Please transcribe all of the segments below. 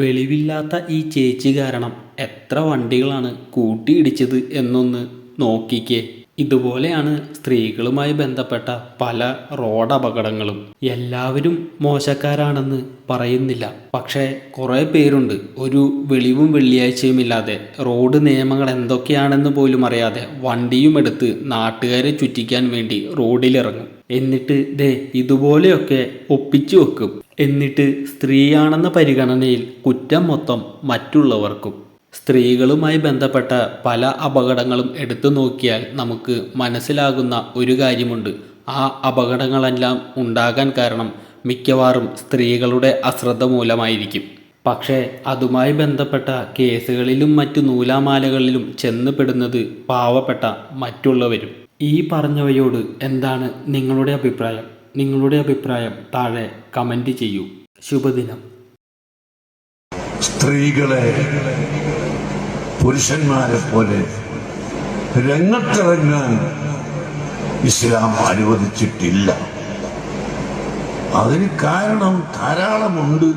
വെളിവില്ലാത്ത ഈ ചേച്ചി കാരണം എത്ര വണ്ടികളാണ് കൂട്ടിയിടിച്ചത് എന്നൊന്ന് നോക്കിക്കേ. ഇതുപോലെയാണ് സ്ത്രീകളുമായി ബന്ധപ്പെട്ട പല റോഡ് അപകടങ്ങളും. എല്ലാവരും മോശക്കാരാണെന്ന് പറയുന്നില്ല, പക്ഷേ കുറേ പേരുണ്ട് ഒരു വെളിവും വെള്ളിയാഴ്ചയും ഇല്ലാതെ റോഡ് നിയമങ്ങൾ എന്തൊക്കെയാണെന്ന് പോലും അറിയാതെ വണ്ടിയും എടുത്ത് നാട്ടുകാരെ ചുറ്റിക്കാൻ വേണ്ടി റോഡിലിറങ്ങും. എന്നിട്ട് ഇതുപോലെയൊക്കെ ഒപ്പിച്ചു വെക്കും. എന്നിട്ട് സ്ത്രീയാണെന്ന പരിഗണനയിൽ കുറ്റം മൊത്തം മറ്റുള്ളവർക്കും. സ്ത്രീകളുമായി ബന്ധപ്പെട്ട പല അപകടങ്ങളും എടുത്തു നോക്കിയാൽ നമുക്ക് മനസ്സിലാകുന്ന ഒരു കാര്യമുണ്ട്. ആ അപകടങ്ങളെല്ലാം ഉണ്ടാകാൻ കാരണം മിക്കവാറും സ്ത്രീകളുടെ അശ്രദ്ധ മൂലമായിരിക്കും. പക്ഷേ അതുമായി ബന്ധപ്പെട്ട കേസുകളിലും മറ്റു നൂലാമാലകളിലും ചെന്നുപെടുന്നത് പാവപ്പെട്ട മറ്റുള്ളവരും. ഈ പറഞ്ഞവയോട് എന്താണ് നിങ്ങളുടെ അഭിപ്രായം? നിങ്ങളുടെ അഭിപ്രായം താഴെ കമന്റ് ചെയ്യൂ. ശുഭദിനം. സ്ത്രീകളെ പുരുഷന്മാരെ പോലെ രംഗത്തിറങ്ങാൻ ഇസ്ലാം അനുവദിച്ചിട്ടില്ല. അതിന് കാരണം ധാരാളമുണ്ട്.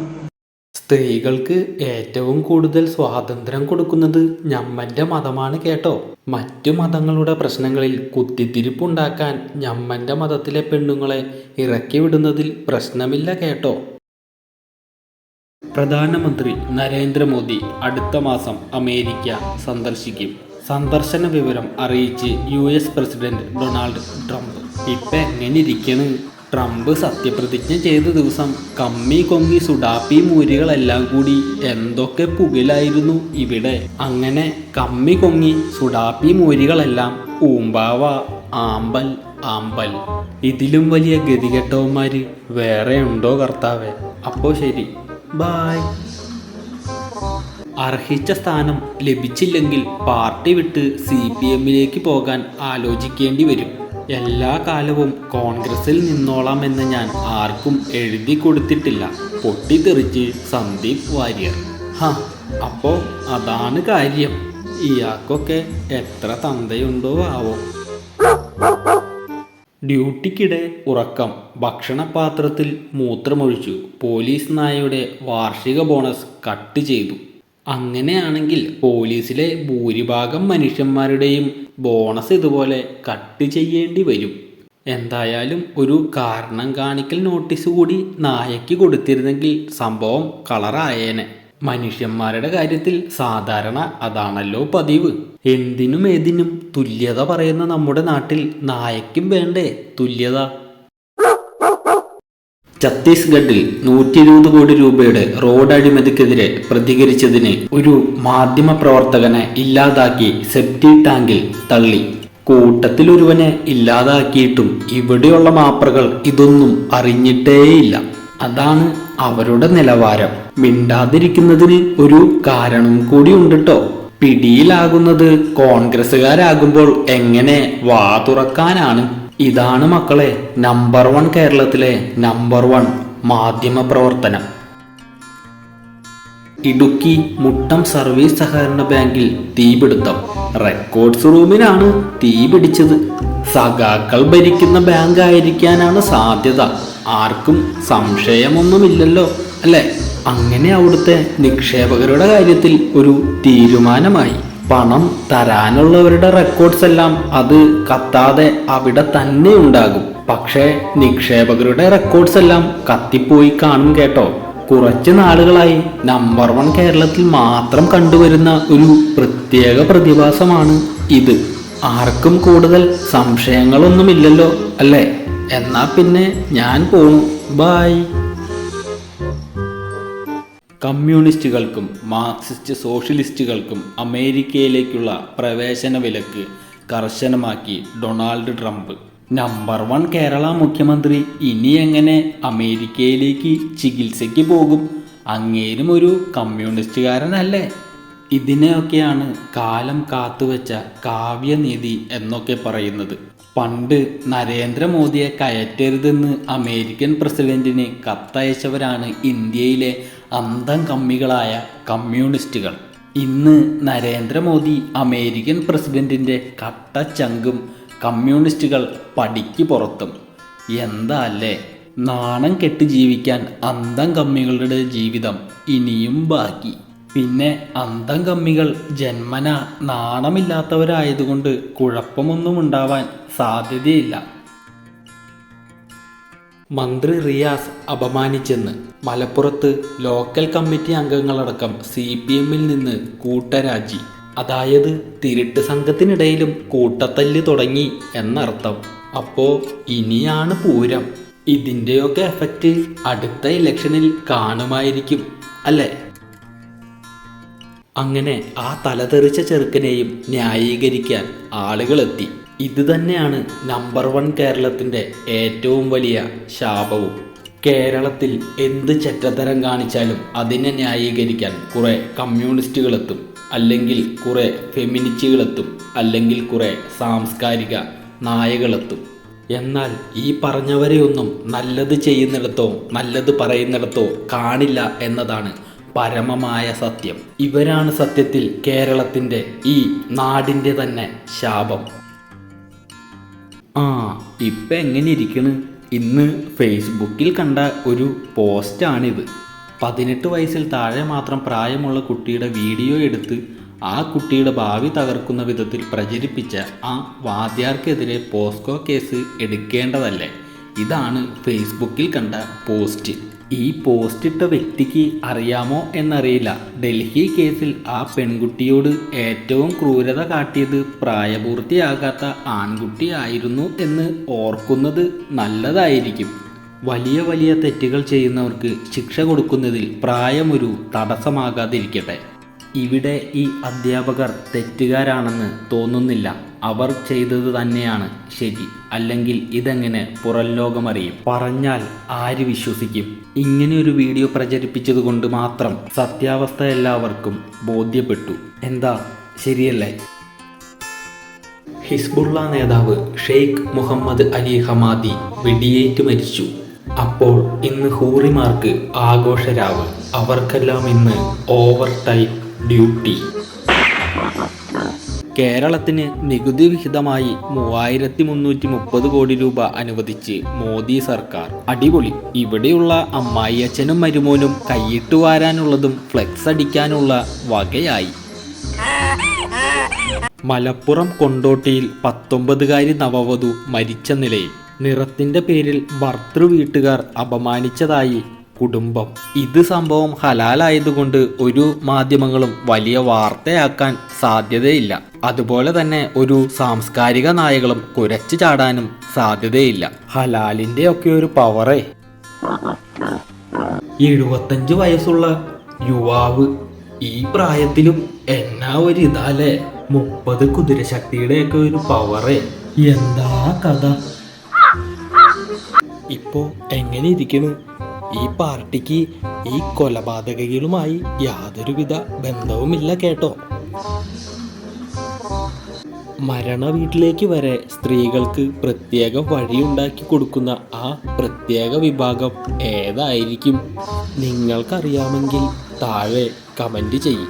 സ്ത്രീകൾക്ക് ഏറ്റവും കൂടുതൽ സ്വാതന്ത്ര്യം കൊടുക്കുന്നത് ഞമ്മന്റെ മതമാണ് കേട്ടോ. മറ്റു മതങ്ങളുടെ പ്രശ്നങ്ങളിൽ കുത്തിത്തിരിപ്പുണ്ടാക്കാൻ ഞമ്മന്റെ മതത്തിലെ പെണ്ണുങ്ങളെ ഇറക്കി വിടുന്നതിൽ പ്രശ്നമില്ല കേട്ടോ. പ്രധാനമന്ത്രി നരേന്ദ്രമോദി അടുത്ത മാസം അമേരിക്ക സന്ദർശിക്കും. സന്ദർശന വിവരം അറിയിച്ച് US പ്രസിഡന്റ് ഡൊണാൾഡ് ട്രംപ്. ഇപ്പം എങ്ങനെ ഇരിക്കണ്? ട്രംപ് സത്യപ്രതിജ്ഞ ചെയ്ത ദിവസം കമ്മി കൊങ്ങി സുഡാപ്പി മൂരികളെല്ലാം കൂടി എന്തൊക്കെ പുകയിലായിരുന്നു ഇവിടെ. അങ്ങനെ കമ്മി കൊങ്ങി സുഡാപ്പി മൂരികളെല്ലാം ഊമ്പാവ, ആമ്പൽ ആമ്പൽ. ഇതിലും വലിയ ഗതികെട്ടവന്മാര് വേറെ ഉണ്ടോ കർത്താവേ? അപ്പോൾ ശരി, ബായ്. അർഹിച്ച സ്ഥാനം ലഭിച്ചില്ലെങ്കിൽ പാർട്ടി വിട്ട് CPMലേക്ക് പോകാൻ ആലോചിക്കേണ്ടി വരും. എല്ലാ കാലവും കോൺഗ്രസിൽ നിന്നോളാമെന്ന് ഞാൻ ആർക്കും എഴുതി കൊടുത്തിട്ടില്ല. പൊട്ടിത്തെറിച്ച് സന്ദീപ് വാര്യർ. അപ്പോ അതാണ് കാര്യം. ഇയാൾക്കൊക്കെ എത്ര തന്തയുണ്ടോ ആവോ. ഡ്യൂട്ടിക്കിടെ ഉറക്കം, ഭക്ഷണപാത്രത്തിൽ മൂത്രമൊഴിച്ചു, പോലീസ് നായയുടെ വാർഷിക ബോണസ് കട്ട് ചെയ്തു. അങ്ങനെയാണെങ്കിൽ പോലീസിലെ ഭൂരിഭാഗം മനുഷ്യന്മാരുടെയും ബോണസ് ഇതുപോലെ കട്ട് ചെയ്യേണ്ടി വരും. എന്തായാലും ഒരു കാരണം കാണിക്കൽ നോട്ടീസ് കൂടി നായയ്ക്ക് കൊടുത്തിരുന്നെങ്കിൽ സംഭവം കളറായേനെ. മനുഷ്യന്മാരുടെ കാര്യത്തിൽ സാധാരണ അതാണല്ലോ പതിവ്. എന്തിനും ഏതിനും തുല്യത പറയുന്ന നമ്മുടെ നാട്ടിൽ നായയ്ക്കും വേണ്ടേ തുല്യത? ഛത്തീസ്ഗഡിൽ 120 കോടി രൂപയുടെ റോഡ് അഴിമതിക്കെതിരെ പ്രതികരിച്ചതിന് ഒരു മാധ്യമ പ്രവർത്തകനെ ഇല്ലാതാക്കി സെപ്റ്റി ടാങ്കിൽ തള്ളി. കൂട്ടത്തിലൊരുവനെ ഇല്ലാതാക്കിയിട്ടും ഇവിടെയുള്ള മാപ്രകൾ ഇതൊന്നും അറിഞ്ഞിട്ടേയില്ല. അതാണ് അവരുടെ നിലവാരം. മിണ്ടാതിരിക്കുന്നതിന് ഒരു കാരണം കൂടി ഉണ്ട് ട്ടോ. പിടിയിലാകുന്നത് കോൺഗ്രസ്സുകാരാകുമ്പോൾ എങ്ങനെ വാ തുറക്കാനാണ്? ഇതാണ് മക്കളെ നമ്പർ 1 കേരളത്തിലെ നമ്പർ 1 മാധ്യമ പ്രവർത്തനം. ഇടുക്കി മുട്ടം സർവീസ് സഹകരണ ബാങ്കിൽ തീപിടുത്തം. റെക്കോർഡ്സ് റൂമിനാണ് തീ പിടിച്ചത്. സഖാക്കൾ ഭരിക്കുന്ന ബാങ്ക് ആയിരിക്കാനാണ് സാധ്യത. ആർക്കും സംശയമൊന്നുമില്ലല്ലോ അല്ലേ? അങ്ങനെ അവിടുത്തെ നിക്ഷേപകരുടെ കാര്യത്തിൽ ഒരു തീരുമാനമായി. പണം തരാനുള്ളവരുടെ റെക്കോർഡ്സ് എല്ലാം അത് കത്താതെ അവിടെ തന്നെ ഉണ്ടാകും. പക്ഷേ നിക്ഷേപകരുടെ റെക്കോർഡ്സ് എല്ലാം കത്തിപ്പോയി കാണും കേട്ടോ. കുറച്ച് നാളുകളായി നമ്പർ 1 കേരളത്തിൽ മാത്രം കണ്ടുവരുന്ന ഒരു പ്രത്യേക പ്രതിഭാസമാണ് ഇത്. ആർക്കും കൂടുതൽ സംശയങ്ങളൊന്നുമില്ലല്ലോ അല്ലേ? എന്നാ പിന്നെ ഞാൻ പോണു. ബായ്. കമ്മ്യൂണിസ്റ്റുകൾക്കും മാർക്സിസ്റ്റ് സോഷ്യലിസ്റ്റുകൾക്കും അമേരിക്കയിലേക്കുള്ള പ്രവേശന വിലക്ക് കർശനമാക്കി ഡൊണാൾഡ് ട്രംപ്. നമ്പർ 1 കേരള മുഖ്യമന്ത്രി ഇനി എങ്ങനെ അമേരിക്കയിലേക്ക് ചികിത്സയ്ക്ക് പോകും? അങ്ങേരും ഒരു കമ്മ്യൂണിസ്റ്റുകാരനല്ലേ? ഇതിനെയൊക്കെയാണ് കാലം കാത്തുവെച്ച കാവ്യനീതി എന്നൊക്കെ പറയുന്നത്. പണ്ട് നരേന്ദ്രമോദിയെ കയറ്റരുതെന്ന് അമേരിക്കൻ പ്രസിഡന്റിന് കത്തയച്ചവരാണ് ഇന്ത്യയിലെ അന്തം കമ്മികളായ കമ്മ്യൂണിസ്റ്റുകൾ. ഇന്ന് നരേന്ദ്രമോദി അമേരിക്കൻ പ്രസിഡന്റിന്റെ കട്ട ചങ്കും കമ്മ്യൂണിസ്റ്റുകൾ പടിക്ക് പുറത്തും. എന്താ അല്ലേ? നാണം കെട്ട് ജീവിക്കാൻ അന്തം കമ്മികളുടെ ജീവിതം ഇനിയും ബാക്കി. പിന്നെ അന്തം കമ്മികൾ ജന്മന നാണമില്ലാത്തവരായതുകൊണ്ട് കുഴപ്പമൊന്നും ഉണ്ടാവാൻ സാധ്യതയില്ല. മന്ത്രി റിയാസ് അപമാനിച്ചെന്ന് മലപ്പുറത്ത് ലോക്കൽ കമ്മിറ്റി അംഗങ്ങളടക്കം CPM-ൽ നിന്ന് കൂട്ടരാജി. അതായത് തിരുട്ട് സംഘത്തിനിടയിലും കൂട്ടത്തല്ല് തുടങ്ങി എന്നർത്ഥം. അപ്പോ ഇനിയാണ് പൂരം. ഇതിൻ്റെയൊക്കെ എഫക്റ്റ് അടുത്ത ഇലക്ഷനിൽ കാണുമായിരിക്കും അല്ലേ? അങ്ങനെ ആ തലതെറിച്ച ചെറുക്കനെയും ന്യായീകരിക്കാൻ ആളുകളെത്തി. ഇത് തന്നെയാണ് നമ്പർ 1 കേരളത്തിൻ്റെ ഏറ്റവും വലിയ ശാപവും. കേരളത്തിൽ എന്ത് ചെറ്റത്തരം കാണിച്ചാലും അതിനെ ന്യായീകരിക്കാൻ കുറേ കമ്മ്യൂണിസ്റ്റുകളെത്തും, അല്ലെങ്കിൽ കുറേ ഫെമിനിസ്റ്റുകളെത്തും, അല്ലെങ്കിൽ കുറേ സാംസ്കാരിക നായകളെത്തും. എന്നാൽ ഈ പറഞ്ഞവരെയൊന്നും നല്ലത് ചെയ്യുന്നിടത്തോ നല്ലത് പറയുന്നിടത്തോ കാണില്ല എന്നതാണ് പരമമായ സത്യം. ഇവരാണ് സത്യത്തിൽ കേരളത്തിൻ്റെ ഈ നാടിൻ്റെ തന്നെ ശാപം. ഇപ്പം എങ്ങനെ ഇരിക്കണ്? ഇന്ന് ഫേസ്ബുക്കിൽ കണ്ട ഒരു പോസ്റ്റാണിത്. 18 വയസ്സിൽ താഴെ മാത്രം പ്രായമുള്ള കുട്ടിയുടെ വീഡിയോ എടുത്ത് ആ കുട്ടിയുടെ ഭാവി തകർക്കുന്ന വിധത്തിൽ പ്രചരിപ്പിച്ച ആ വാദ്യാർക്കെതിരെ പോസ്കോ കേസ് എടുക്കേണ്ടതല്ലേ? ഇതാണ് ഫേസ്ബുക്കിൽ കണ്ട പോസ്റ്റ്. ഈ പോസ്റ്റ് ഇട്ട വ്യക്തിക്ക് അറിയാമോ എന്നറിയില്ല, ഡൽഹി കേസിൽ ആ പെൺകുട്ടിയോട് ഏറ്റവും ക്രൂരത കാട്ടിയത് പ്രായപൂർത്തിയാകാത്ത ആൺകുട്ടിയായിരുന്നു എന്ന് ഓർക്കുന്നത് നല്ലതായിരിക്കും. വലിയ വലിയ തെറ്റുകൾ ചെയ്യുന്നവർക്ക് ശിക്ഷ കൊടുക്കുന്നതിൽ പ്രായമൊരു തടസ്സമാകാതിരിക്കട്ടെ. ഇവിടെ ഈ അധ്യാപകർ തെറ്റുകാരാണെന്ന് തോന്നുന്നില്ല. അവർ ചെയ്തത് തന്നെയാണ് ശരി. അല്ലെങ്കിൽ ഇതെങ്ങനെ പുറം ലോകമറിയും? പറഞ്ഞാൽ ആര് വിശ്വസിക്കും? ഇങ്ങനെയൊരു വീഡിയോ പ്രചരിപ്പിച്ചത് കൊണ്ട് മാത്രം സത്യാവസ്ഥ എല്ലാവർക്കും ബോധ്യപ്പെട്ടു. എന്താ ശരിയല്ലേ? ഹിസ്ബുള്ള നേതാവ് ഷെയ്ഖ് മുഹമ്മദ് അലി ഹമാദി വെടിയേറ്റ് മരിച്ചു. അപ്പോൾ ഇന്ന് ഹൂറിമാർക്ക് ആഘോഷരാവ്. അവർക്കെല്ലാം ഇന്ന് ഓവർ ടൈം ഡ്യൂട്ടി. കേരളത്തിന് നികുതി വിഹിതമായി 3330 കോടി രൂപ അനുവദിച്ച് മോദി സർക്കാർ. അടിപൊളി. ഇവിടെയുള്ള അമ്മായിയച്ഛനും മരുമോനും കൈയിട്ട് വാരാനുള്ളതും ഫ്ലെക്സ് അടിക്കാനുള്ള വകയായി. മലപ്പുറം കൊണ്ടോട്ടിയിൽ 19കാരി നവവധു മരിച്ച നിലയിൽ. നിറത്തിന്റെ പേരിൽ ഭർതൃ വീട്ടുകാർ അപമാനിച്ചതായി കുടുംബം. ഇത് സംഭവം ഹലാലായതുകൊണ്ട് ഒരു മാധ്യമങ്ങളും വലിയ വാർത്തയാക്കാൻ സാധ്യതയില്ല. അതുപോലെ തന്നെ ഒരു സാംസ്കാരിക നായകളും കുരച്ചു ചാടാനും സാധ്യതയില്ല. ഹലാലിന്റെ ഒക്കെ ഒരു പവറേ. 75 വയസ്സുള്ള യുവാവ് ഈ പ്രായത്തിലും എന്നാ ഒരു ഇതാലേ. 30 കുതിരശക്തിയുടെയൊക്കെ ഒരു പവറേ. എന്താ കഥ? ഇപ്പോ എങ്ങനെ ഇരിക്കണ്? ഈ പാർട്ടിക്ക് ഈ കൊലപാതകങ്ങളുമായി യാതൊരുവിധ ബന്ധവുമില്ല കേട്ടോ. മരണ വീട്ടിലേക്ക് വരെ സ്ത്രീകൾക്ക് പ്രത്യേക വഴിയുണ്ടാക്കി കൊടുക്കുന്ന ആ പ്രത്യേക വിഭാഗം ഏതായിരിക്കും? നിങ്ങൾക്കറിയാമെങ്കിൽ താഴെ കമന്റ് ചെയ്യും.